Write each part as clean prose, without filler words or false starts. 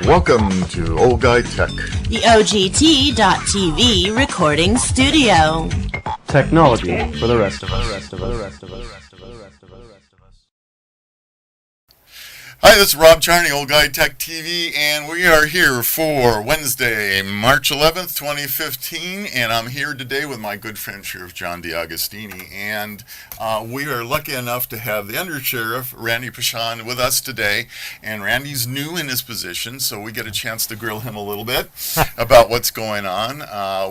Welcome to Old Guy Tech, the OGT.TV recording studio. Technology for the rest of us. Hi, this is Rob Charney, Old Guy Tech TV, and we are here for Wednesday, March 11th, 2015, and I'm here today with my good friend, Sheriff John DeAugustini, and we are lucky enough to have the Under-Sheriff, Randy Pashan, with us today, and Randy's new in his position, so we get a chance to grill him a little bit about what's going on.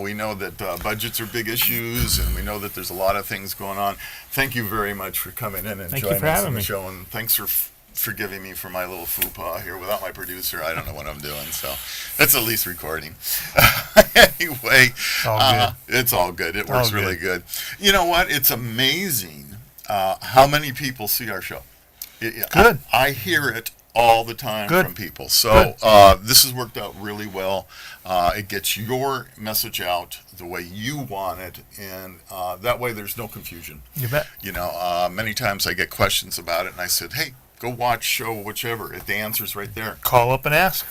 We know that budgets are big issues, and we know that there's a lot of things going on. Thank you very much for coming in and joining us on the show, and thanks for forgiving me for my little faux pas here. Without my producer, I don't know what I'm doing, so that's at least recording. Anyway, it's all good. It works really good. You know what? It's amazing how many people see our show. Good. I hear it all the time from people. So this has worked out really well. It gets your message out the way you want it, and that way there's no confusion. You bet. You know, many times I get questions about it, and I said, hey, go watch, show, whichever. If the answer's right there. Call up and ask.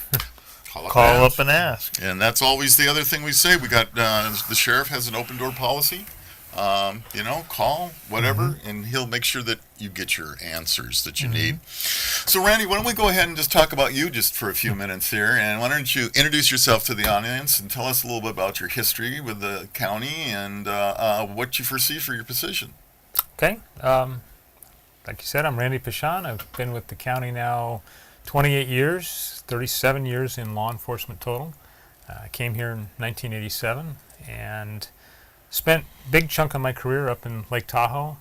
Call up and ask. And that's always the other thing we say. We got, the sheriff has an open door policy. Call, whatever, and he'll make sure that you get your answers that you need. So, Randy, why don't we go ahead and just talk about you just for a few minutes here, and why don't you introduce yourself to the audience and tell us a little bit about your history with the county and what you foresee for your position. Okay. Like you said, I'm Randy Pashan. I've been with the county now 28 years, 37 years in law enforcement total. I came here in 1987 and spent a big chunk of my career up in Lake Tahoe.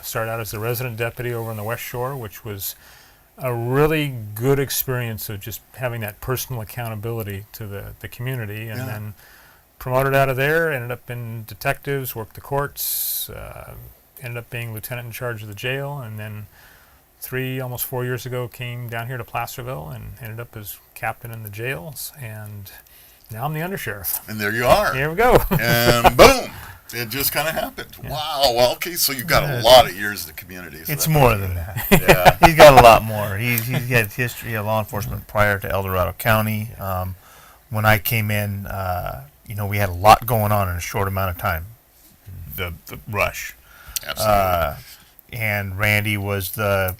Started out as a resident deputy over on the West Shore, which was a really good experience of just having that personal accountability to the community. And then promoted out of there, ended up in detectives, worked the courts, ended up being lieutenant in charge of the jail, and then almost 4 years ago came down here to Placerville and ended up as captain in the jails, and now I'm the undersheriff. And there you are. Here we go. And boom, it just kind of happened. Yeah. Wow. Well, okay, so you've got a lot of years in the community. So it's more than that. Yeah. He's got a lot more. He's had history of law enforcement prior to El Dorado County. When I came in, we had a lot going on in a short amount of time. The rush. Absolutely. And Randy was like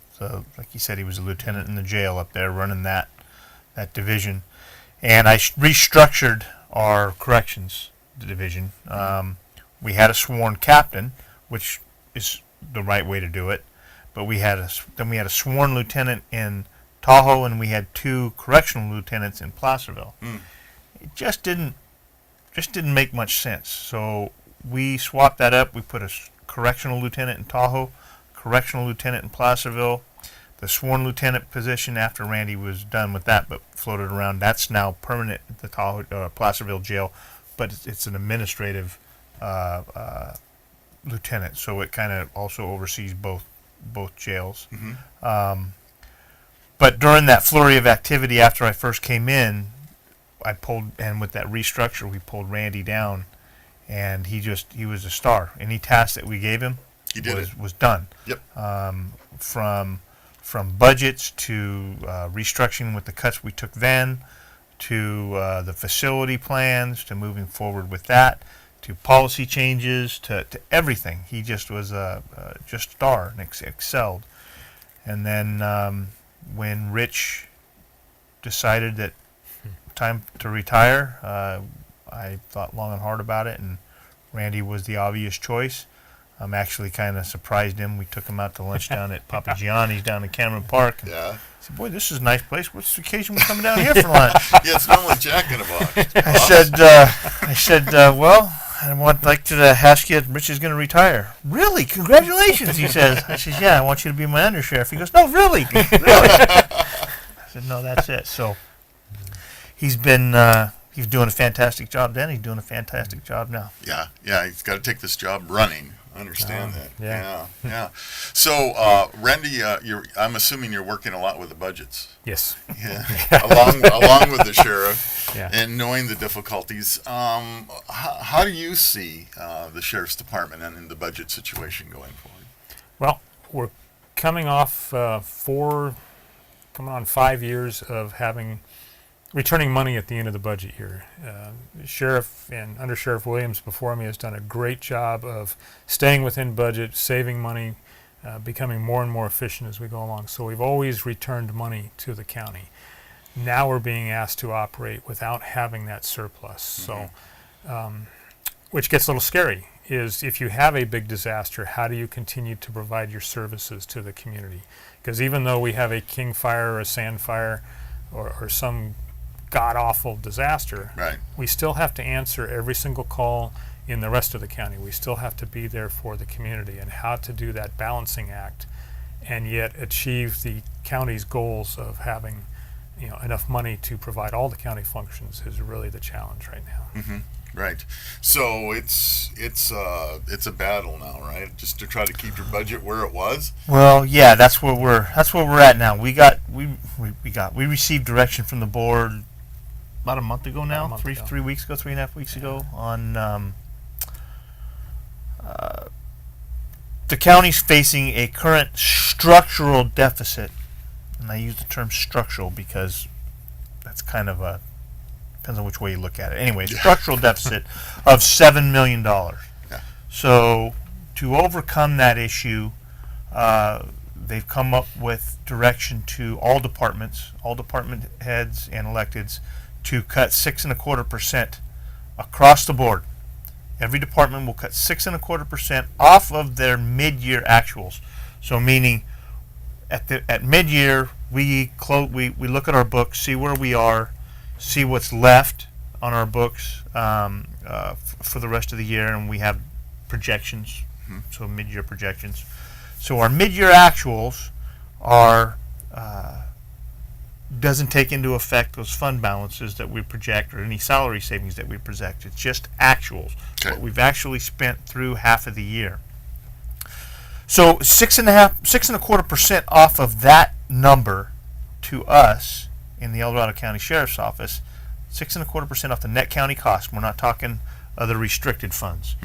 you said, he was a lieutenant in the jail up there running that division. And I restructured our corrections division. We had a sworn captain, which is the right way to do it. But we had a sworn lieutenant in Tahoe, and we had 2 correctional lieutenants in Placerville. It just didn't make much sense. So we swapped that up. We put a correctional lieutenant in Tahoe, correctional lieutenant in Placerville. The sworn lieutenant position after Randy was done with that, but floated around. That's now permanent at the Tahoe, Placerville jail, but it's an administrative lieutenant, so it kind of also oversees both jails. But during that flurry of activity after I first came in, and with that restructure, we pulled Randy down. And he was a star. Any task that we gave him was done. Yep. From budgets to restructuring with the cuts we took then, to the facility plans, to moving forward with that, to policy changes, to everything. He just was just star and excelled. And then when Rich decided that time to retire, I thought long and hard about it, and Randy was the obvious choice. I'm actually kind of surprised him. We took him out to lunch down at Papa Gianni's down in Cameron Park. Yeah. I said, boy, this is a nice place. What's the occasion we're coming down here for lunch? Yeah, it's normally Jack in a Box. I said, well, I'd like to ask you if Rich is going to retire. Really? Congratulations, he says. I said, yeah, I want you to be my undersheriff. He goes, no, really? Really? I said, no, that's it. So he's been... He's doing a fantastic job then. He's doing a fantastic job now. Yeah, he's got to take this job running. I understand that. Yeah. So, Randy, I'm assuming you're working a lot with the budgets. Yes. Yeah. along with the sheriff, Yeah. and knowing the difficulties. How do you see the sheriff's department and in the budget situation going forward? Well, we're coming off coming on 5 years of having returning money at the end of the budget year. Sheriff and Under Sheriff Williams before me has done a great job of staying within budget, saving money, becoming more and more efficient as we go along. So we've always returned money to the county. Now we're being asked to operate without having that surplus. So, which gets a little scary, is if you have a big disaster, how do you continue to provide your services to the community? Because even though we have a King Fire or a Sand Fire or some god-awful disaster, Right. we still have to answer every single call in the rest of the county. We still have to be there for the community, and how to do that balancing act and yet achieve the county's goals of having enough money to provide all the county functions is really the challenge right now. Right. So it's a battle now, right? Just to try to keep your budget where it was. Well, yeah, that's where we're at now. We received direction from the board about a month ago now, About a month ago. 3 weeks ago, 3.5 weeks ago, on the county's facing a current structural deficit, and I use the term structural because that's kind of depends on which way you look at it. Anyway, structural deficit of $7 million. Yeah. So to overcome that issue, they've come up with direction to all department heads and electeds to cut 6.25% across the board. Every department will cut 6.25% off of their mid-year actuals. So meaning, at mid-year, we look at our books, see where we are, see what's left on our books for the rest of the year, and we have projections, so mid-year projections. So our mid-year actuals are doesn't take into effect those fund balances that we project or any salary savings that we project. It's just actuals, Okay. what we've actually spent through half of the year. So 6.25% off of that number to us in the El Dorado County Sheriff's Office, 6.25% off the net county cost. We're not talking other restricted funds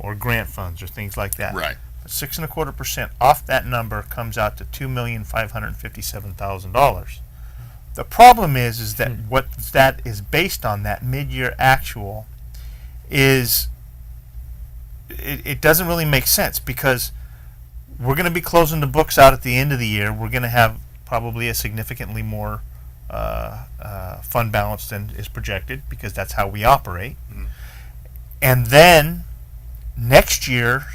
or grant funds or things like that. Right. 6.25% off that number comes out to $2,557,000. The problem is that what that is based on, that mid-year actual, is it doesn't really make sense, because we're going to be closing the books out at the end of the year. We're going to have probably a significantly more fund balance than is projected, because that's how we operate. And then next year,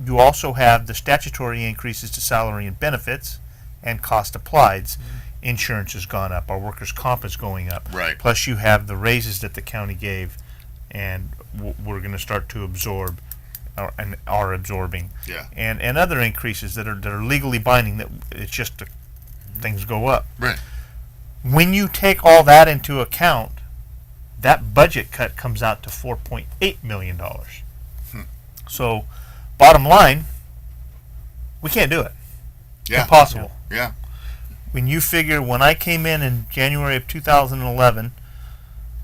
you also have the statutory increases to salary and benefits and cost applieds. Insurance has gone up. Our workers' comp is going up. Right. Plus you have the raises that the county gave, and we're going to start to absorb and are absorbing. Yeah. And other increases that are legally binding, that it's just things go up. Right. When you take all that into account, that budget cut comes out to $4.8 million. So, bottom line, we can't do it. Yeah. Impossible. Yeah. When you figure, when I came in January of 2011,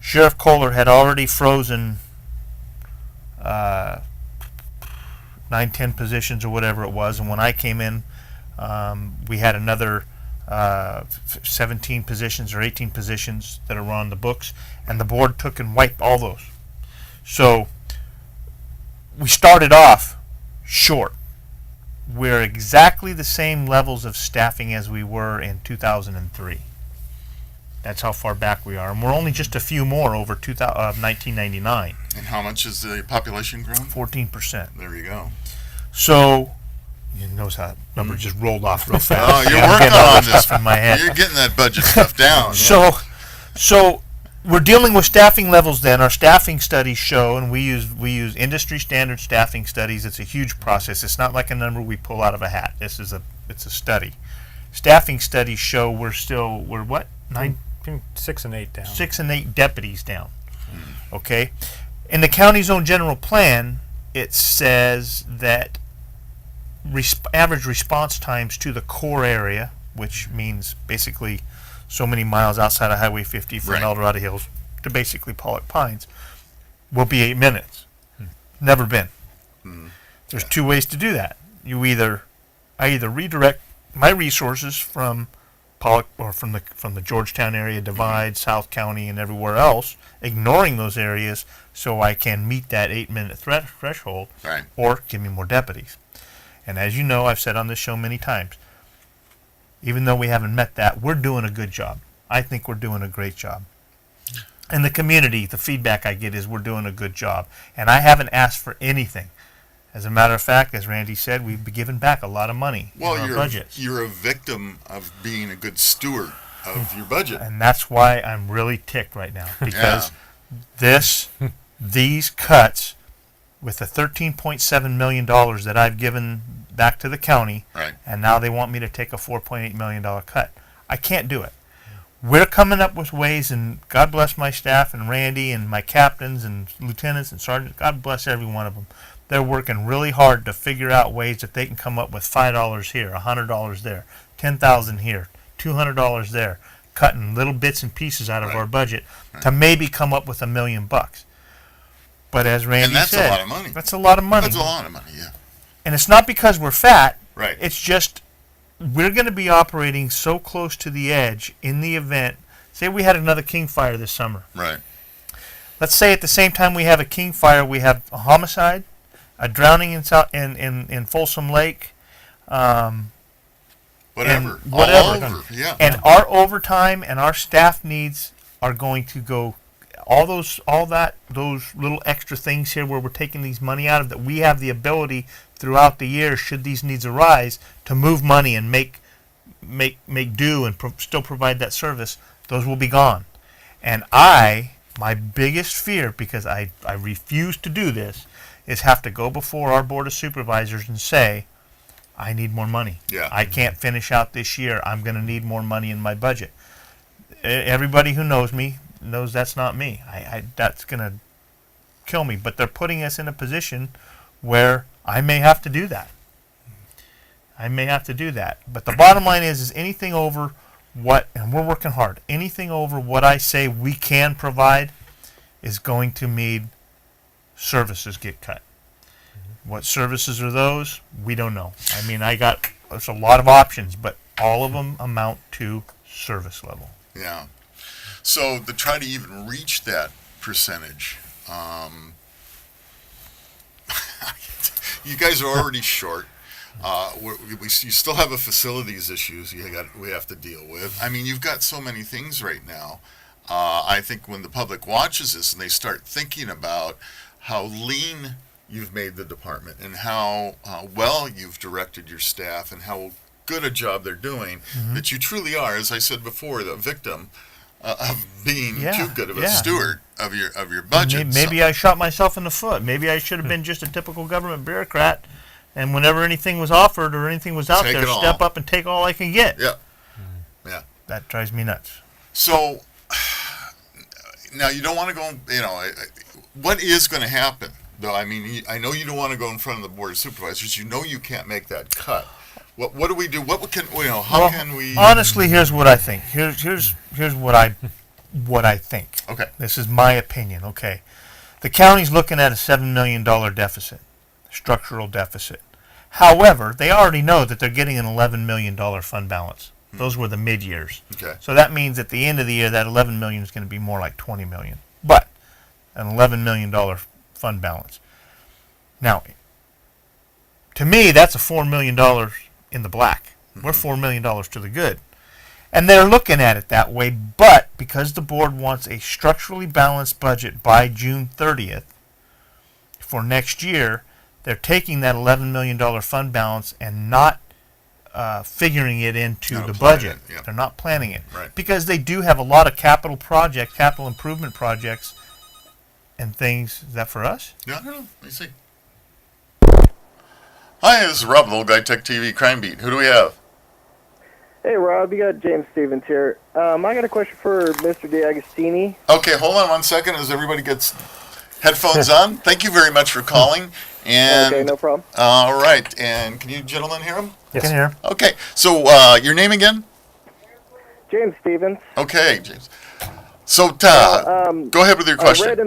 Sheriff Kohler had already frozen 9, 10 positions or whatever it was, and when I came in, we had another 17 positions or 18 positions that are on the books, and the board took and wiped all those. So we started off short. We're exactly the same levels of staffing as we were in 2003. That's how far back we are, and we're only just a few more over 1999. And how much has the population grown? 14%. There you go. So, you notice how that number just rolled off real fast. Oh, you're I'm working getting all on this this. stuff in my head. You're getting that budget stuff down. So we're dealing with staffing levels then. Our staffing studies show, and we use industry standard staffing studies. It's a huge process. It's not like a number we pull out of a hat. It's a study. Staffing studies show we're what? 6 and 8 down. 6 and 8 deputies down. Okay? In the county's own general plan, it says that average response times to the core area, which means basically so many miles outside of Highway 50 from Right. El Dorado Hills to basically Pollock Pines, will be 8 minutes. Never been. There's two ways to do that. I either redirect my resources from Pollock or from the Georgetown area divide, South County, and everywhere else, ignoring those areas so I can meet that 8-minute threshold, Right. or give me more deputies. And as you know, I've said on this show many times, even though we haven't met that, we're doing a good job. I think we're doing a great job. And the community, the feedback I get is we're doing a good job. And I haven't asked for anything. As a matter of fact, as Randy said, we've been giving back a lot of money in our budgets. You're a victim of being a good steward of your budget. And that's why I'm really ticked right now. Because these cuts, with the $13.7 million that I've given back to the county, Right. and now they want me to take a $4.8 million cut. I can't do it. We're coming up with ways, and God bless my staff and Randy and my captains and lieutenants and sergeants. God bless every one of them. They're working really hard to figure out ways that they can come up with $5 here, $100 there, $10,000 here, $200 there, cutting little bits and pieces out of Right. our budget to maybe come up with $1 million. But as Randy And that's said, a lot of money. That's a lot of money. That's a lot of money, yeah. And it's not because we're fat. Right. It's just we're going to be operating so close to the edge in the event. Say we had another King fire this summer. Right. Let's say at the same time we have a King fire, we have a homicide, a drowning in Folsom Lake, Whatever. and All whatever. over, yeah. And our overtime and our staff needs are going to go. Those little extra things here where we're taking these money out of that we have the ability throughout the year, should these needs arise, to move money and make do and still provide that service. Those will be gone. And my biggest fear, because I refuse to do this, is have to go before our Board of Supervisors and say, I need more money. Yeah. I can't finish out this year. I'm going to need more money in my budget. Everybody who knows me knows that's not me. That's going to kill me. But they're putting us in a position where I may have to do that. But the bottom line is anything over what, and we're working hard, anything over what I say we can provide is going to mean services get cut. What services are those? We don't know. I mean, there's a lot of options, but all of them amount to service level. Yeah. So to try to even reach that percentage, you guys are already short. You still have a facilities issues we have to deal with. I mean, you've got so many things right now. I think when the public watches this and they start thinking about how lean you've made the department and how well you've directed your staff and how good a job they're doing, that you truly are, as I said before, the victim of being too good of a steward of your budget. Maybe I shot myself in the foot. Maybe I should have been just a typical government bureaucrat, and whenever anything was offered or anything was out there, step up and take all I can get. Yeah. Yeah. That drives me nuts. So now you don't want to go, what is going to happen? Though, I mean, I know you don't want to go in front of the Board of Supervisors. You know you can't make that cut. What do we do? How can we? Honestly, here's what I think. Here's what I think. Okay. This is my opinion. Okay. The county's looking at a $7 million deficit, structural deficit. However, they already know that they're getting an $11 million fund balance. Those were the mid-years. Okay. So that means at the end of the year, that $11 million is going to be more like $20 million. But an $11 million fund balance. Now, to me, that's a $4 million in the black. We're $4 million to the good. And they're looking at it that way, but because the board wants a structurally balanced budget by June 30th for next year, they're taking that $11 million fund balance and not figuring it into the budget. They're not planning it. Right. Because they do have a lot of capital projects, capital improvement projects and things. Is that for us? Yeah, I don't know. Let me see. Hi, this is Rob, the Old Guy Tech TV Crime Beat. Who do we have? Hey, Rob, you got James Stevens here. I got a question for Mr. DeAgostini. Okay, hold on one second as everybody gets headphones on. Thank you very much for calling. And, Okay, no problem. All right, and can you gentlemen hear him? Yes. Can hear. Okay, so your name again? James Stevens. Okay, James. So, go ahead with your question. I read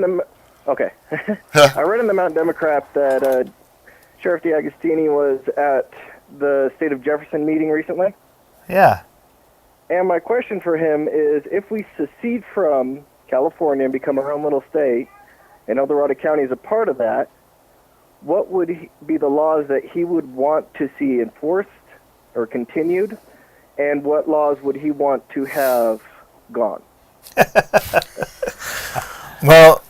in the Mount Democrat that Sheriff DeAgostini was at the State of Jefferson meeting recently. Yeah. And my question for him is, if we secede from California and become our own little state, and El Dorado County is a part of that, what would be the laws that he would want to see enforced or continued, and what laws would he want to have gone? Well,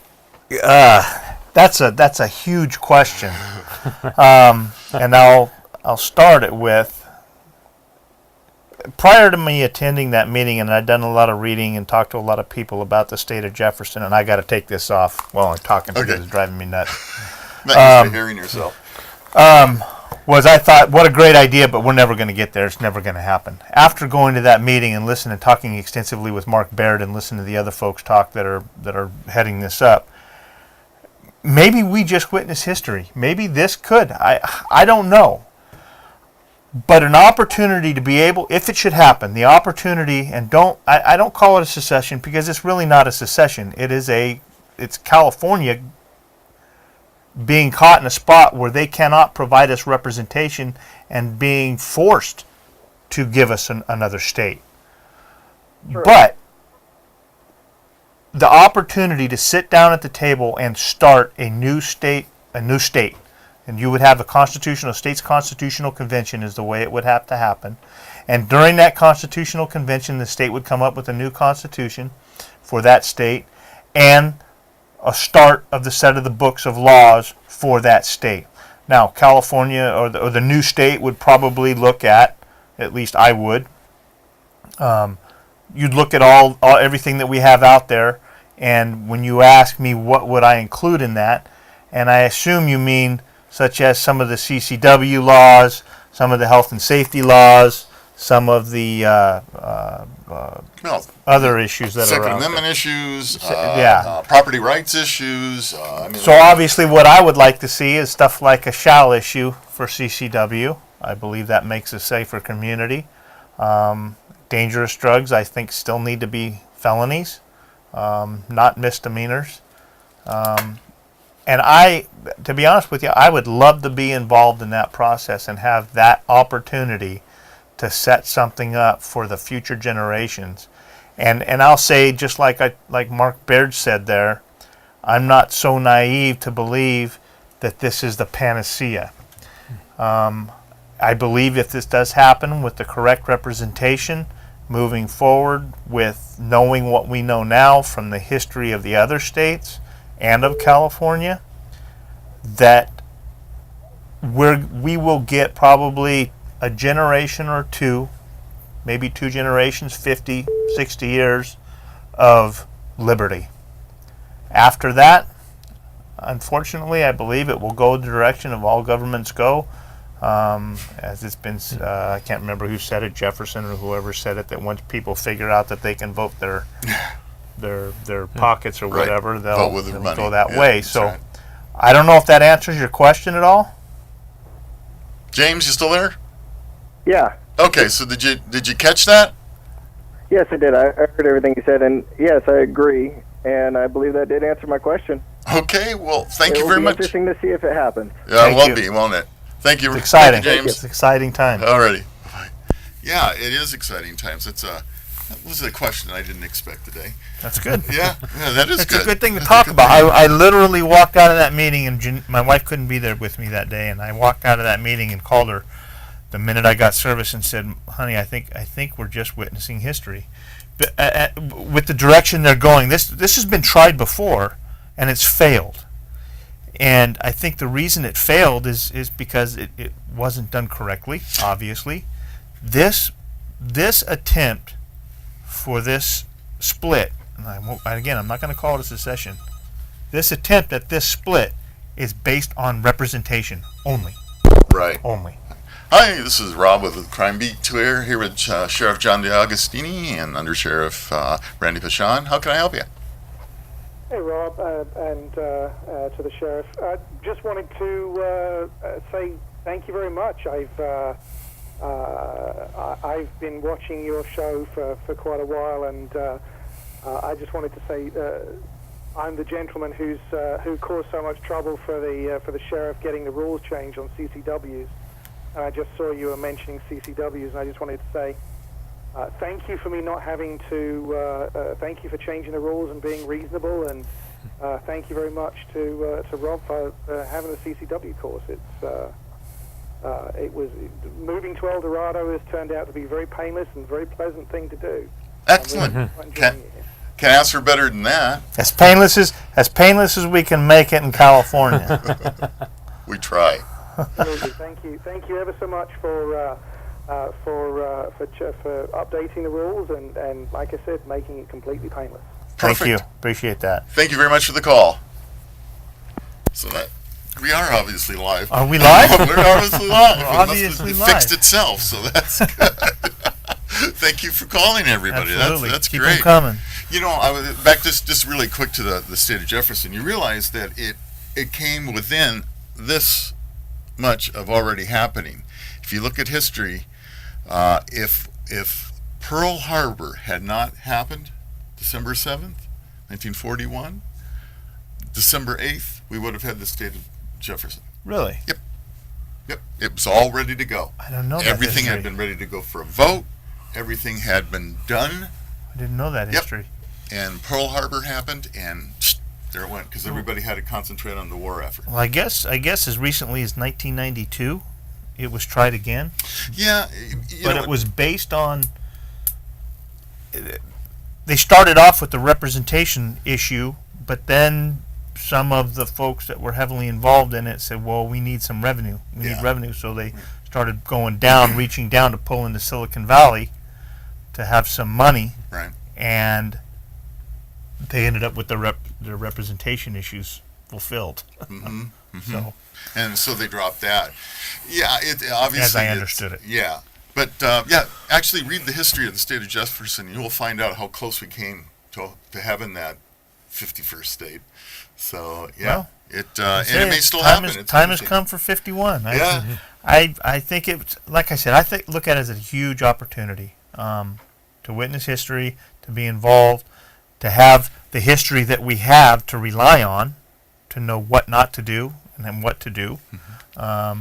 that's a huge question, and I'll start it with. Prior to me attending that meeting, and I'd done a lot of reading and talked to a lot of people about the state of Jefferson, and I got to take this off while I'm talking because it's driving me nuts. Not used to hearing yourself. Was I thought, what a great idea, but we're never going to get there. It's never going to happen. After going to that meeting and listening and talking extensively with Mark Baird and listening to the other folks talk that are heading this up, maybe we just witnessed history. Maybe this could. I don't know. But an opportunity to be able, if it should happen, the opportunity, and I don't call it a secession because it's really not a secession. It's California being caught in a spot where they cannot provide us representation and being forced to give us another state. Sure. But the opportunity to sit down at the table and start a new state, and you would have a state's constitutional convention is the way it would have to happen. And during that constitutional convention, the state would come up with a new constitution for that state and a start of the set of the books of laws for that state. Now, California or the new state would probably look at least I would, you'd look at all everything that we have out there, and when you ask me what would I include in that, and I assume you mean such as some of the CCW laws, some of the health and safety laws, some of the other issues that Second are Amendment issues, yeah, property rights issues. So obviously what I would like to see is stuff like a shall issue for CCW. I believe that makes a safer community. Dangerous drugs, I think, still need to be felonies, not misdemeanors. And to be honest with you, I would love to be involved in that process and have that opportunity to set something up for the future generations. And I'll say, just like Mark Baird said there, I'm not so naive to believe that this is the panacea. I believe if this does happen with the correct representation, moving forward with knowing what we know now from the history of the other states and of California, that we will get probably a generation or two, maybe 2 generations, 50, 60 years of liberty. After that, unfortunately, I believe it will go the direction of all governments go. As it's been, I can't remember who said it, Jefferson or whoever said it, that once people figure out that they can vote their pockets or whatever, they'll go that way. So right. I don't know if that answers your question at all. James, you still there? Yeah. Okay, so did you catch that? Yes, I did. I heard everything you said, and yes, I agree, and I believe that did answer my question. Okay, well, thank you very much. It'll be interesting to see if it happens. Yeah, it will be, won't it? Thank you. It's exciting, James. It's exciting time. Alrighty. Yeah, it is exciting times. That was a question I didn't expect today. That's good. Yeah, that is it's good. It's a good thing to talk about. I literally walked out of that meeting, and my wife couldn't be there with me that day, and I walked out of that meeting and called her the minute I got service and said, "Honey, I think we're just witnessing history." But, with the direction they're going, this has been tried before, and it's failed. And I think the reason it failed is because it wasn't done correctly, obviously. This attempt for this split, and I'm not going to call it a secession, this attempt at this split is based on representation only. Right. Only. Hi, this is Rob with the Crime Beat here with Sheriff John DeAugustini and Under Sheriff Randy Pashon. How can I help you? Hey, Rob, and to the sheriff. Just wanted to say thank you very much. I've been watching your show for quite a while, and I just wanted to say I'm the gentleman who caused so much trouble for the sheriff getting the rules changed on CCWs. And I just saw you were mentioning CCWs, and I just wanted to say Thank you for me not having to. Thank you for changing the rules and being reasonable, and thank you very much to Rob for having the CCW course. It was moving to El Dorado has turned out to be a very painless and very pleasant thing to do. Excellent. I'm really enjoying it here. Can't ask for better than that. As painless as we can make it in California. We try. Absolutely. Thank you ever so much for updating the rules and like I said, making it completely painless. Perfect. Thank you. Appreciate that. Thank you very much for the call. So that we are obviously live. Are we live? We're obviously live. We're It must obviously have fixed live. itself, so that's good. Thank you for calling, everybody. Absolutely. That's Keep great. them coming. You know, I was back just really quick to the state of Jefferson. You realize that it came within this much of already happening. If you look at history, if Pearl Harbor had not happened, December 7th, 1941, December 8th, we would have had the state of Jefferson. Really? Yep, it was all ready to go. I don't know that Everything history. had been ready to go for a vote. Everything had been done, I didn't know that Yep. history. and Pearl Harbor happened, and there it went, because everybody had to concentrate on the war effort. Well, I guess as recently as 1992, it was tried again. Yeah, But it was based on. They started off with the representation issue, but then some of the folks that were heavily involved in it said, "Well, we need some revenue. We Yeah. need revenue." So they started going down, reaching down to pull into Silicon Valley to have some money, right. and they ended up with the representation issues fulfilled. Mm-hmm. So And so they dropped that. Yeah, it obviously. As I it's- understood it. Yeah, but actually read the history of the state of Jefferson. You will find out how close we came to having that 51st state. So yeah, Well, and it may still time happen. Time has come for 51. Yeah. I think it's like I said. I think look at it as a huge opportunity to witness history, to be involved, to have the history that we have to rely on, to know what not to do and then what to do. I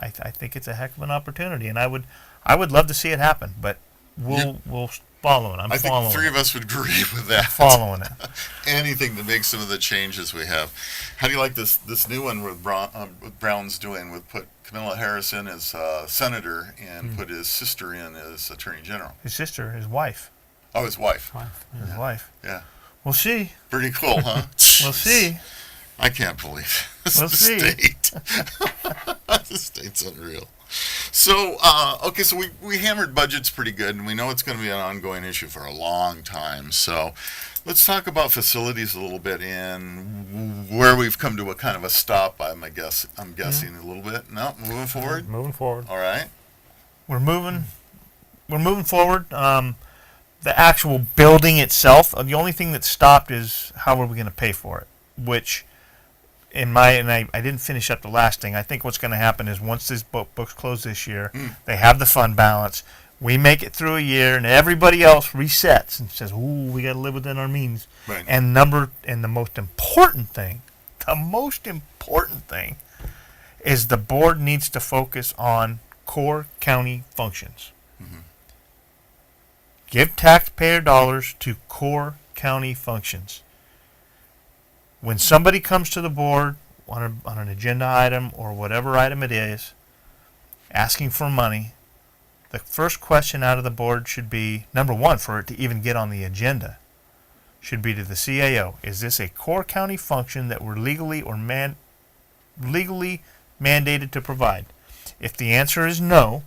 think it's a heck of an opportunity, and I would love to see it happen. But we'll follow it. I'm I think following three it. of us would agree with that. Following it. Anything to make some of the changes we have. How do you like this new one with Brown's doing? With put Kamala Harris in as senator and put his sister in as attorney general. His sister, his wife, Oh, his wife. his wife. Yeah, We'll see. pretty cool, huh? We'll see. I can't believe it. We'll the see. state. The state's unreal. So, okay, so we hammered budgets pretty good, and we know it's going to be an ongoing issue for a long time. So, let's talk about facilities a little bit and where we've come to a kind of a stop. I'm guessing a little bit. No, moving forward. Moving forward. All right. We're moving forward. The actual building itself, the only thing that stopped is how are we going to pay for it, which I didn't finish up the last thing. I think what's going to happen is once this books close this year, they have the fund balance. We make it through a year, and everybody else resets and says, "Ooh, we got to live within our means." Right. And the most important thing is the board needs to focus on core county functions. Give taxpayer dollars to core county functions. When somebody comes to the board on an agenda item or whatever item it is, asking for money, the first question out of the board should be, number one, for it to even get on the agenda, should be to the CAO. Is this a core county function that we're legally mandated to provide? If the answer is no,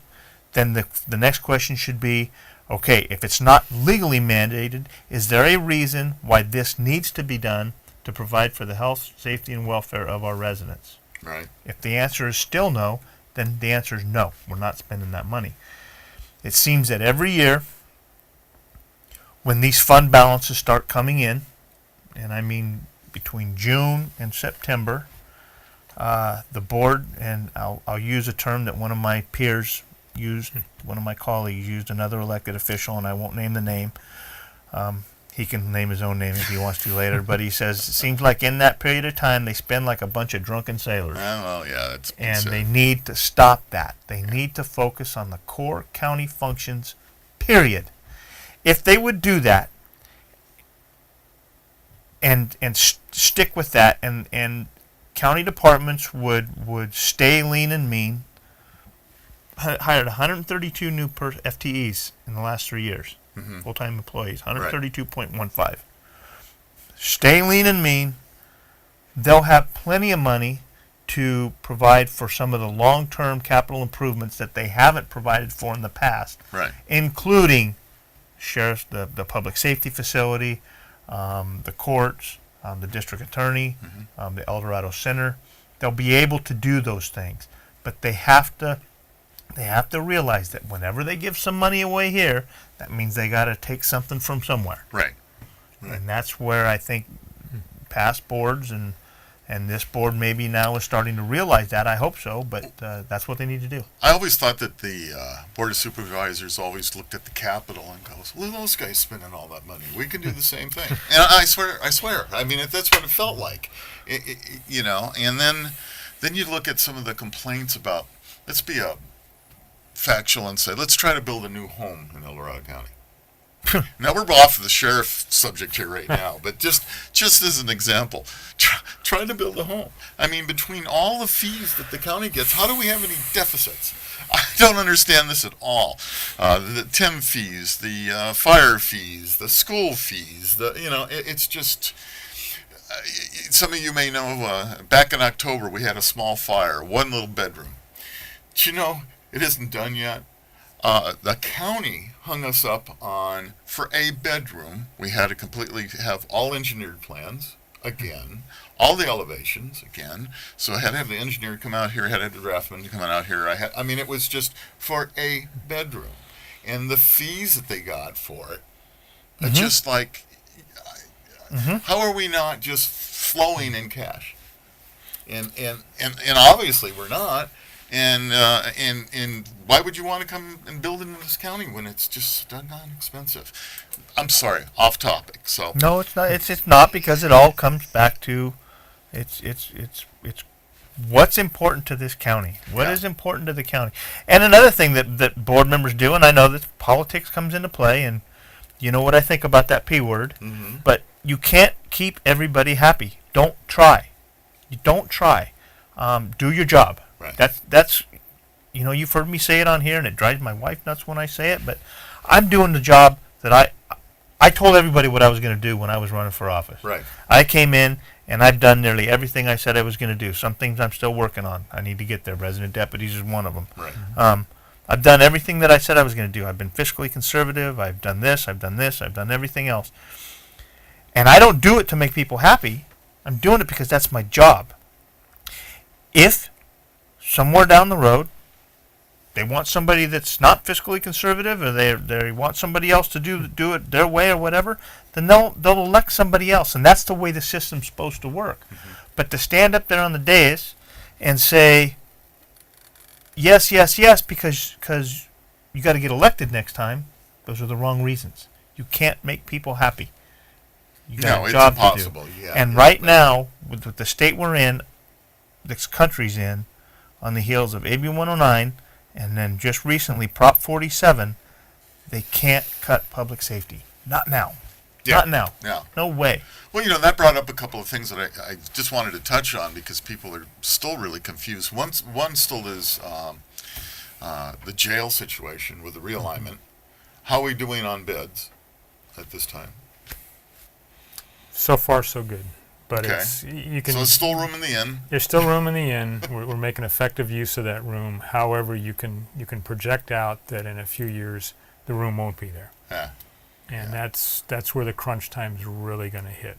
then the next question should be, okay, if it's not legally mandated, is there a reason why this needs to be done to provide for the health, safety, and welfare of our residents? Right. If the answer is still no, then the answer is no. We're not spending that money. It seems that every year, when these fund balances start coming in, and I mean between June and September, the board, and I'll use a term that one of my peers used, one of my colleagues used, another elected official, and I won't name the name. He can name his own name if he wants to later, but he says it seems like in that period of time they spend like a bunch of drunken sailors. Well, yeah, that's And they need to stop that. They need to focus on the core county functions, period. If they would do that and stick with that, and county departments would stay lean and mean, hired 132 new FTEs in the last 3 years, full-time employees, 132.15. Stay lean and mean. They'll have plenty of money to provide for some of the long-term capital improvements that they haven't provided for in the past, Right. including sheriff's, the public safety facility, the courts, the district attorney, the El Dorado Center. They'll be able to do those things, but they have to realize that whenever they give some money away here, that means they got to take something from somewhere. Right. And that's where I think past boards and this board maybe now is starting to realize that. I hope so, but that's what they need to do. I always thought that the Board of Supervisors always looked at the Capitol and goes, "Look at those guys spending all that money. We can do the same thing." And I swear. I mean, that's what it felt like, you know. And then you look at some of the complaints about, let's be factual and say, let's try to build a new home in El Dorado County. Now we're off the sheriff subject here right now, but just as an example, try to build a home. I mean, between all the fees that the county gets, how do we have any deficits? I don't understand this at all. The TIM fees, the fire fees, the school fees, it's just. Some of you may know, back in October we had a small fire, one little bedroom. But it isn't done yet. The county hung us up on, for a bedroom, we had to completely have all engineered plans, again, all the elevations, again. So I had to have the engineer come out here, I had to have the draftsman come out here. It was just for a bedroom. And the fees that they got for it, are just like, how are we not just flowing in cash? And obviously we're not. And why would you want to come and build in this county when it's just not expensive? I'm sorry, off topic. So no, it's not. It's not, because it all comes back to it's what's important to this county. What is important to the county? And another thing that board members do, and I know that politics comes into play, and you know what I think about that P word, but you can't keep everybody happy. Don't try. You don't try. Do your job. Right. That's you've heard me say it on here, and it drives my wife nuts when I say it, but I'm doing the job that I told everybody what I was going to do when I was running for office. Right. I came in and I've done nearly everything I said I was going to do. Some things I'm still working on. I need to get there. Resident deputies is one of them. Right. I've done everything that I said I was going to do. I've been fiscally conservative. I've done this. I've done this. I've done everything else. And I don't do it to make people happy. I'm doing it because that's my job. If somewhere down the road they want somebody that's not fiscally conservative, or they want somebody else to do it their way or whatever, then they'll elect somebody else, and that's the way the system's supposed to work. But to stand up there on the dais and say yes, yes, yes, because you got to get elected next time, those are the wrong reasons. You can't make people happy. You got a job it's impossible. to do. Yeah, and right now, with the state we're in, this country's in, on the heels of AB 109, and then just recently Prop 47, they can't cut public safety. Not now. Yeah. Not now. Yeah. No way. Well, that brought up a couple of things that I just wanted to touch on, because people are still really confused. One still is the jail situation with the realignment. How are we doing on beds at this time? So far, so good. But Okay. it's you can. So there's still room in the inn. There's still room in the inn. We're making effective use of that room. However, you can project out that in a few years the room won't be there, Yeah. and that's where the crunch time is really going to hit.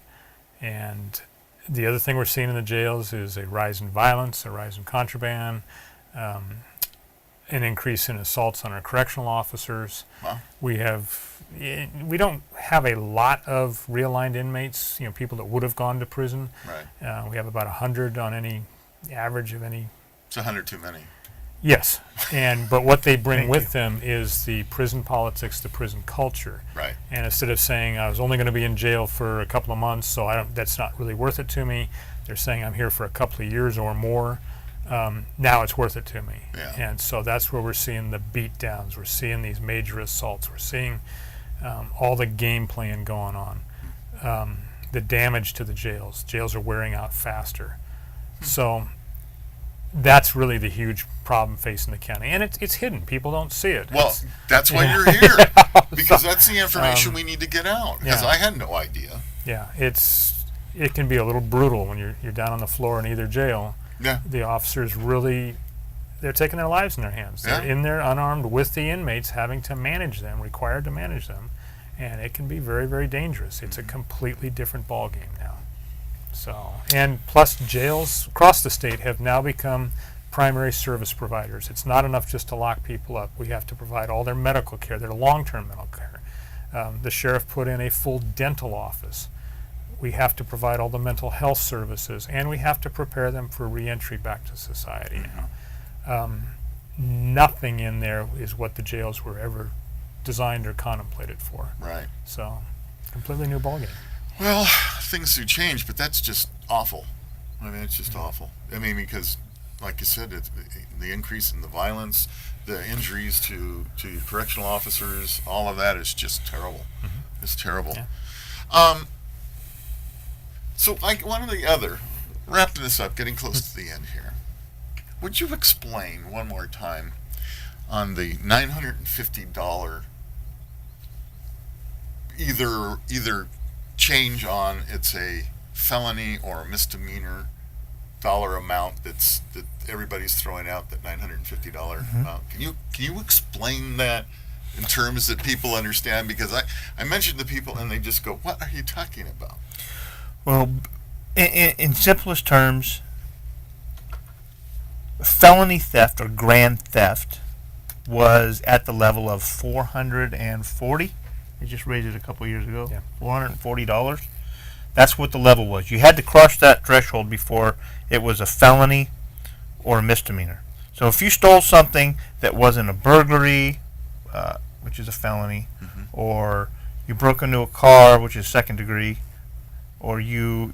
And the other thing we're seeing in the jails is a rise in violence, a rise in contraband, an increase in assaults on our correctional officers. Wow. We don't have a lot of realigned inmates, people that would have gone to prison. Right. We have about 100 on any average of any. It's 100 too many. Yes, but what they bring with them is the prison politics, the prison culture. Right. And instead of saying I was only going to be in jail for a couple of months, so that's not really worth it to me, they're saying I'm here for a couple of years or more. now it's worth it to me. Yeah. And so that's where we're seeing the beat downs. We're seeing these major assaults. We're seeing all the game plan going on. The damage to the jails. Jails are wearing out faster. So that's really the huge problem facing the county. And it's hidden. People don't see it. Well, It's- that's why you're here, because that's the information we need to get out. Because yeah. I had no idea. yeah, it can be a little brutal when you're down on the floor in either jail. Yeah. The officers really, they're taking their lives in their hands. They're Yeah. in there unarmed with the inmates, having to manage them, required to manage them, and it can be very, very dangerous. It's a completely different ballgame now. So, and plus jails across the state have now become primary service providers. It's not enough just to lock people up. We have to provide all their medical care, their long-term medical care. The sheriff put in a full dental office. We have to provide all the mental health services, and we have to prepare them for reentry back to society now. Nothing in there is what the jails were ever designed or contemplated for. Right. So, completely new ballgame. Well, things do change, but that's just awful. I mean, it's just awful. I mean, because, like you said, the increase in the violence, the injuries to correctional officers, all of that is just terrible. It's terrible. Yeah. So, like one or the other, wrapping this up, getting close to the end here, would you explain one more time on the $950 either change on it's a felony or a misdemeanor dollar amount that everybody's throwing out, that $950 amount? Can you explain that in terms that people understand? Because I mentioned to people and they just go, "What are you talking about?" Well, in simplest terms, felony theft or grand theft was at the level of $440. They just raised it a couple years ago. Yeah. $440. That's what the level was. You had to cross that threshold before it was a felony or a misdemeanor. So if you stole something that wasn't a burglary, which is a felony, or you broke into a car, which is second degree, or you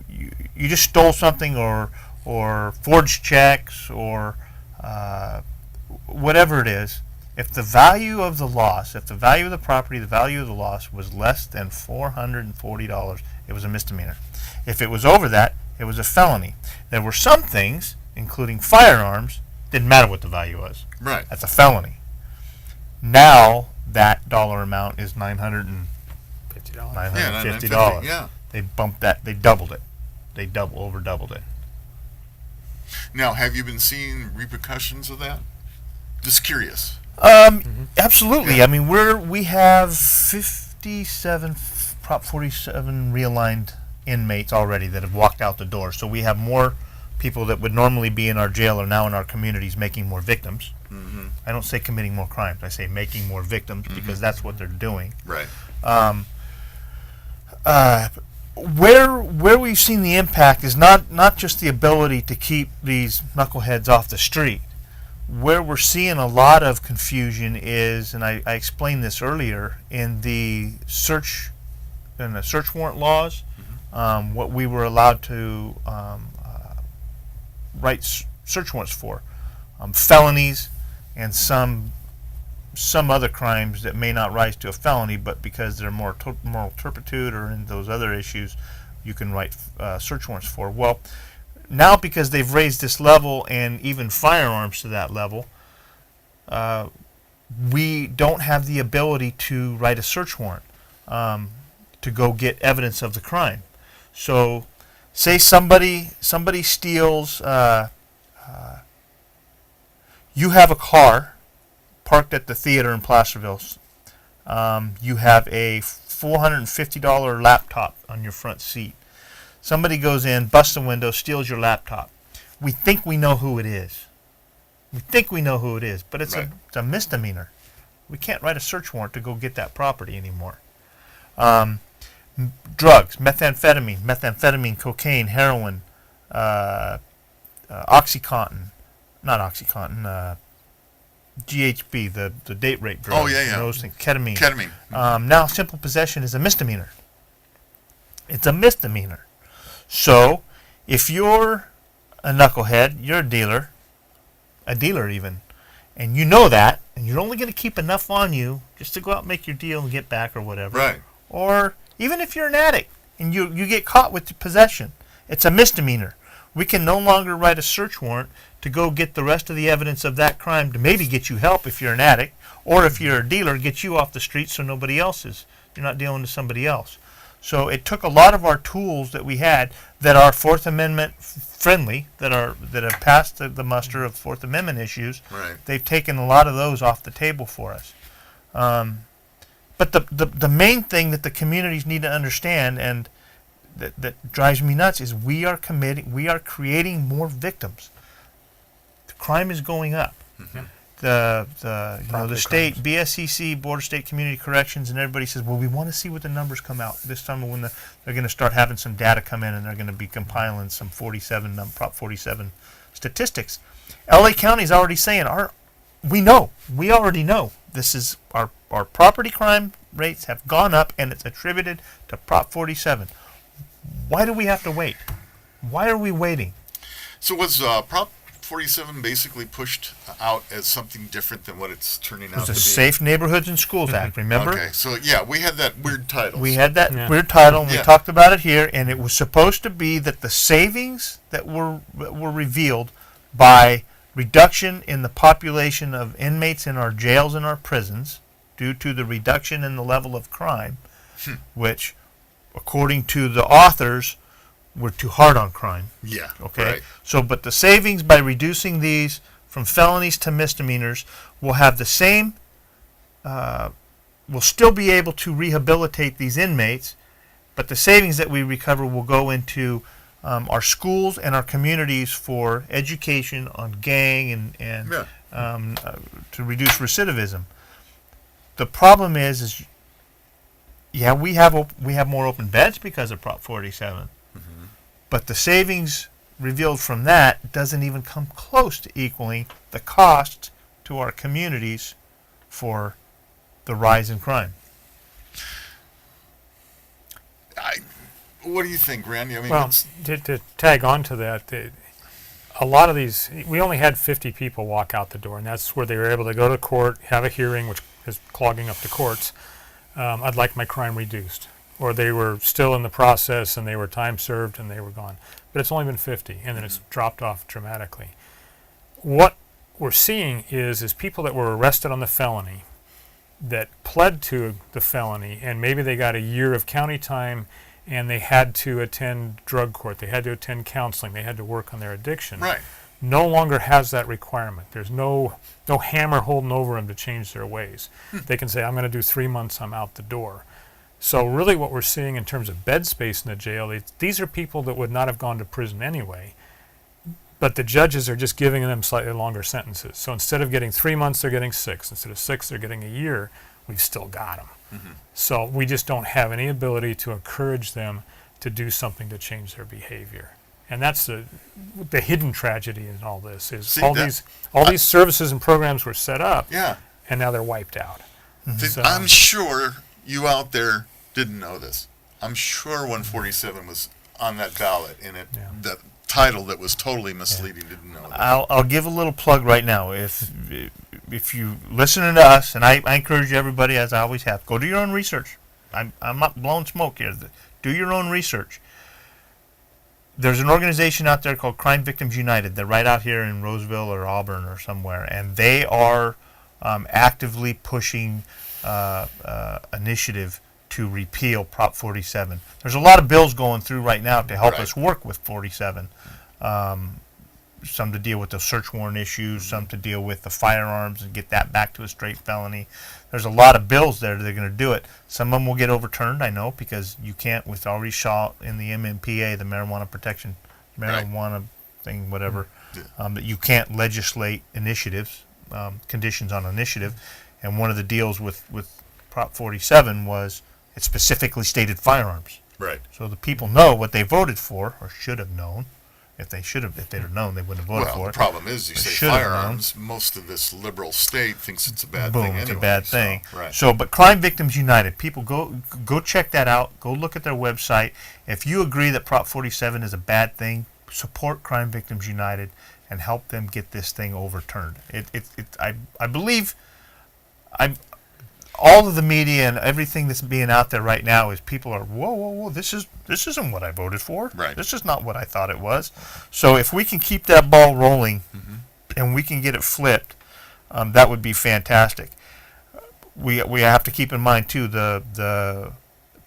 just stole something, or forged checks, or whatever it is, if the value of the loss, if the value of the property, the value of the loss was less than $440, it was a misdemeanor. If it was over that, it was a felony. There were some things, including firearms, didn't matter what the value was. Right. That's a felony. Now that dollar amount is $950. $50. Yeah, $950. Yeah. They bumped that. They doubled it. They over doubled it. Now, have you been seeing repercussions of that? Just curious. Absolutely. Yeah. I mean, we have 57, Prop 47 realigned inmates already that have walked out the door. So we have more people that would normally be in our jail are now in our communities making more victims. I don't say committing more crimes. I say making more victims because that's what they're doing. Right. Where we've seen the impact is not just the ability to keep these knuckleheads off the street. Where we're seeing a lot of confusion is, and I explained this earlier, in the search warrant laws, what we were allowed to write search warrants for, felonies, and some other crimes that may not rise to a felony, but because they're more moral turpitude or in those other issues, you can write search warrants for. Well, now because they've raised this level and even firearms to that level, we don't have the ability to write a search warrant to go get evidence of the crime. So, say somebody steals. You have a car parked at the theater in Placerville. You have a $450 laptop on your front seat. Somebody goes in, busts a window, steals your laptop. We think we know who it is. But it's Right. it's a misdemeanor. We can't write a search warrant to go get that property anymore. Drugs, methamphetamine, cocaine, heroin, OxyContin, not OxyContin, GHB, the date rape drugs. Oh, yeah. Those things, ketamine. Ketamine. Now simple possession is a misdemeanor. It's a misdemeanor. So, if you're a knucklehead, you're a dealer, a dealer even, and you know that, and you're only going to keep enough on you just to go out and make your deal and get back or whatever. Right. Or even if you're an addict and you get caught with possession, it's a misdemeanor. We can no longer write a search warrant to go get the rest of the evidence of that crime to maybe get you help if you're an addict, or if you're a dealer, get you off the street so nobody else is. You're not dealing with somebody else. So it took a lot of our tools that we had that are Fourth Amendment friendly, that have passed the muster of Fourth Amendment issues. Right. They've taken a lot of those off the table for us. But the main thing that the communities need to understand, and that drives me nuts, is we are creating more victims. The crime is going up. Mm-hmm. The state BSCC, Board of State Community Corrections, and everybody says, well, we want to see what the numbers come out this summer when they're going to start having some data come in, and they're going to be compiling some Prop 47 statistics. LA County is already saying, we already know this is our property crime rates have gone up, and it's attributed to Prop 47. Why do we have to wait? Why are we waiting? So was Prop 47 basically pushed out as something different than what it's turning out to be? It was a Safe Neighborhoods and Schools Act, remember? Okay, so yeah, we had that weird title. We had that weird title, and we Yeah. talked about it here, and it was supposed to be that the savings that were revealed by reduction in the population of inmates in our jails and our prisons due to the reduction in the level of crime, which, according to the authors, were too hard on crime. Yeah. Okay. Right. So, but the savings by reducing these from felonies to misdemeanors will have the same. We'll still be able to rehabilitate these inmates, but the savings that we recover will go into our schools and our communities for education on gang and to reduce recidivism. The problem is we have more open beds because of Prop 47. But the savings revealed from that doesn't even come close to equaling the cost to our communities for the rise in crime. What do you think, Randy? I mean, Well, to tag on to that, a lot of these, we only had 50 people walk out the door, and that's where they were able to go to court, have a hearing, which is clogging up the courts. I'd like my crime reduced. Or they were still in the process and they were time served and they were gone. But it's only been 50, and then it's dropped off dramatically. What we're seeing is people that were arrested on the felony, that pled to the felony, and maybe they got a year of county time, and they had to attend drug court, they had to attend counseling, they had to work on their addiction. right. No longer has that requirement. There's no hammer holding over them to change their ways. They can say, I'm going to do 3 months, I'm out the door. So really what we're seeing in terms of bed space in the jail, these are people that would not have gone to prison anyway, but the judges are just giving them slightly longer sentences. So instead of getting 3 months, they're getting 6. Instead of 6, they're getting a year. We've still got them. Mm-hmm. So we just don't have any ability to encourage them to do something to change their behavior. And that's the hidden tragedy in all this is these services and programs were set up, Yeah. and now they're wiped out. So- I'm sure you out there didn't know this. I'm sure 147 was on that ballot, and the title that was totally misleading didn't know that. I'll give a little plug right now. If you listen to us, and I encourage everybody, as I always have, go do your own research. I'm not blowing smoke here. Do your own research. There's an organization out there called Crime Victims United. They're right out here in Roseville or Auburn or somewhere, and they are actively pushing initiative to repeal Prop 47. There's a lot of bills going through right now to help us work with 47. Some to deal with the search warrant issues, some to deal with the firearms and get that back to a straight felony. There's a lot of bills there that are going to do it. Some of them will get overturned, I know, because you can't, with already saw in the MMPA, the marijuana thing, whatever, that you can't legislate initiatives, conditions on initiative. And one of the deals with Prop 47 was it specifically stated firearms. Right. So the people know what they voted for, or should have known. If they'd have known, they wouldn't have voted for Well, it. the problem is, you They say should have firearms, most of this liberal state thinks it's a bad Boom, thing anyway. it's a bad thing. So, right. So, but Crime Victims United, people go check that out. Go look at their website. If you agree that Prop 47 is a bad thing, support Crime Victims United and help them get this thing overturned. I believe, all of the media and everything that's being out there right now is people are, whoa, this isn't what I voted for. Right. This is not what I thought it was. So if we can keep that ball rolling and we can get it flipped, that would be fantastic. We have to keep in mind too, the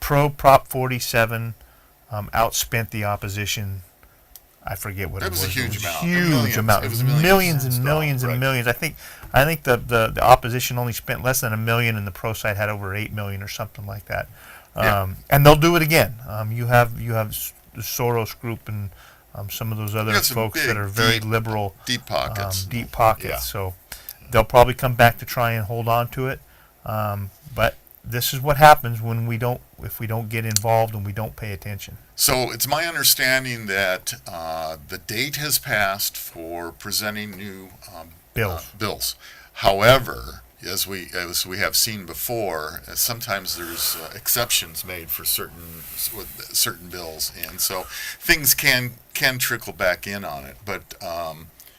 pro Prop 47 outspent the opposition. I forget what That it was a was. huge It was amount. Huge Millions. amount. It was millions and millions. millions and Right. millions. I think the opposition only spent less than $1 million, and the pro side had over $8 million or something like that. Yeah. And they'll do it again. You have the Soros group and some of those other got some folks big, that are very deep liberal, Deep pockets. deep pockets. Yeah. So they'll probably come back to try and hold on to it. But this is what happens if we don't get involved and we don't pay attention. So it's my understanding that the date has passed for presenting new bills. However, as we have seen before, sometimes there's exceptions made for certain bills, and so things can trickle back in on it. But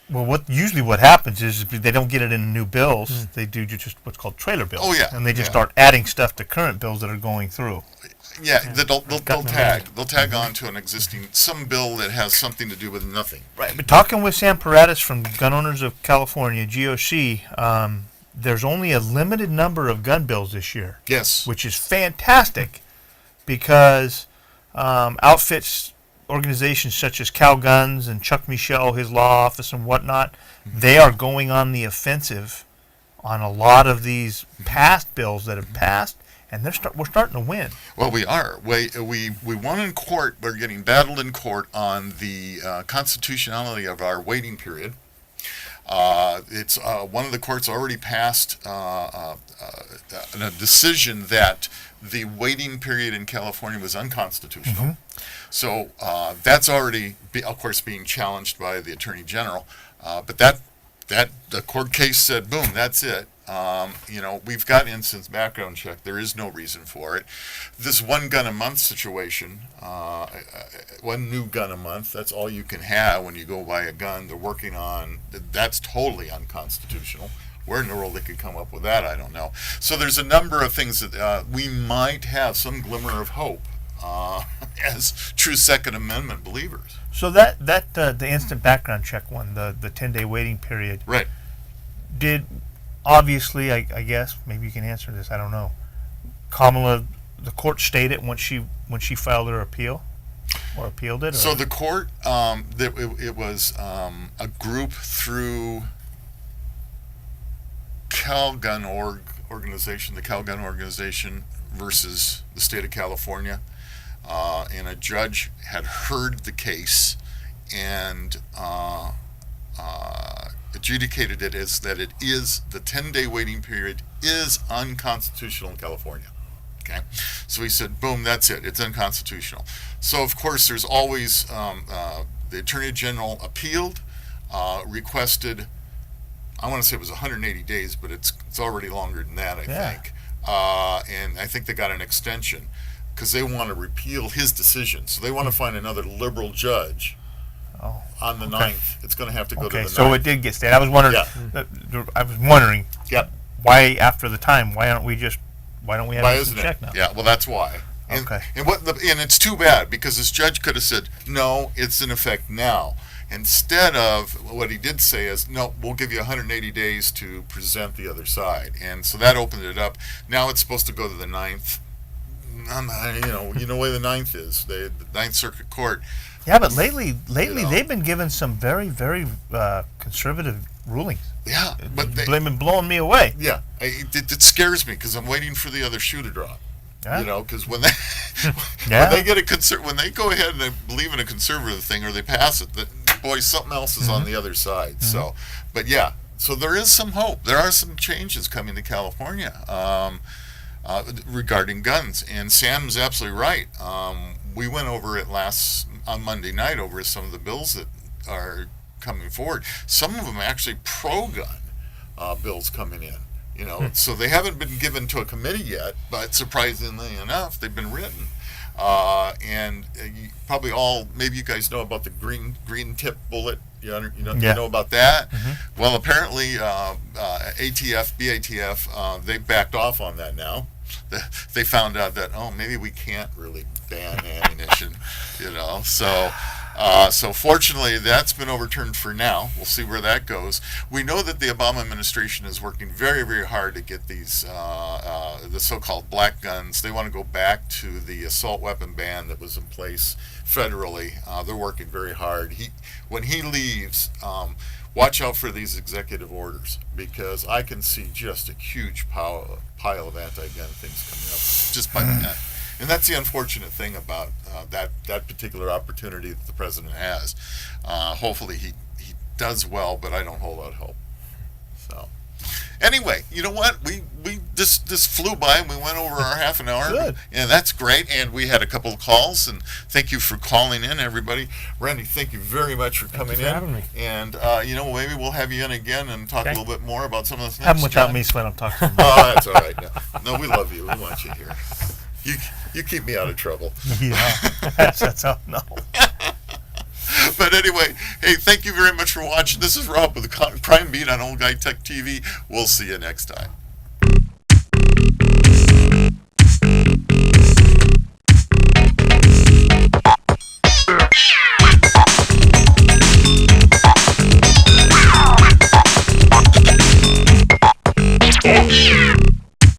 Well, what happens is if they don't get it in new bills, they do just what's called trailer bills. Oh, yeah, and they just yeah. start adding stuff to current bills that are going through. yeah, they'll tag on to an existing some bill that has something to do with nothing. Right. But talking with Sam Paratus from Gun Owners of California, GOC, there's only a limited number of gun bills this year. Yes. Which is fantastic because outfits, organizations such as Cal Guns and Chuck Michel, his law office and whatnot, they are going on the offensive on a lot of these past bills that have passed, and we're starting to win. Well, we are. We won in court. We're getting battled in court on the constitutionality of our waiting period. It's one of the courts already passed a decision that the waiting period in California was unconstitutional. So that's already, of course, being challenged by the Attorney General. But that the court case said, boom, that's it. We've got instance background check. There is no reason for it. This one gun a month situation, one new gun a month, that's all you can have when you go buy a gun they're working on. That's totally unconstitutional. Where in the world they could come up with that, I don't know. So there's a number of things that we might have some glimmer of hope as true Second Amendment believers. So the instant background check one, the 10-day waiting period, Right. did obviously, I guess maybe you can answer this. I don't know. Kamala, the court stayed it when she filed her appeal, or appealed it. Or? So the court, it was a group through Cal Gun organization, the Cal Gun organization versus the state of California, and a judge had heard the case and adjudicated it as that it is the 10-day waiting period is unconstitutional in California. Okay, so he said, boom, that's it. It's unconstitutional. So of course, there's always the Attorney General appealed, requested. I want to say it was 180 days, but it's already longer than that, I think. And I think they got an extension because they want to repeal his decision. So they want to find another liberal judge on the 9th. It's going to have to go to the 9th. So it did get stayed. I was wondering. Yeah. Why after the time? Why don't we have isn't a check now? Yeah, well, that's why. And, Okay. and it's too bad because this judge could have said, no, it's in effect now. Instead of what he did say is, no, we'll give you 180 days to present the other side. And so that opened it up. Now it's supposed to go to the 9th. You know where the 9th is, the 9th Circuit Court. Yeah, but lately they've been given some very, very conservative rulings. Yeah, but They've been blowing me away. yeah, it scares me because I'm waiting for the other shoe to drop. Yeah. Because when they Yeah. when they get when they go ahead and they believe in a conservative thing or they pass it, boy, something else is on the other side. So, but yeah, so there is some hope. There are some changes coming to California regarding guns, and Sam's absolutely right. We went over it on Monday night over some of the bills that are coming forward. Some of them actually pro-gun bills coming in. So they haven't been given to a committee yet, but surprisingly enough, they've been written. And you probably maybe you guys know about the green tip bullet You know about that? Well, apparently BATF, they backed off on that now. They found out that, maybe we can't really ban ammunition, So fortunately, that's been overturned for now. We'll see where that goes. We know that the Obama administration is working very, very hard to get these, the so-called black guns. They want to go back to the assault weapon ban that was in place federally. They're working very hard. When he leaves, watch out for these executive orders, because I can see just a huge pile of anti-gun things coming up just by that. And that's the unfortunate thing about that particular opportunity that the president has. Hopefully he does well, but I don't hold out hope. So anyway, you know what? We this flew by, and we went over our half an hour. Good. And that's great. And we had a couple of calls, and thank you for calling in, everybody. Randy, thank you very much for coming in. having me. And maybe we'll have you in again and talk a little bit more about some of the things. Have them without John. me, so I don't talk to them. Oh, that's all right. No, we love you. We want you here. You keep me out of trouble. Yeah, that's how. No. But anyway, hey, thank you very much for watching. This is Rob with the Crime Beat on Old Guy Tech TV. We'll see you next time.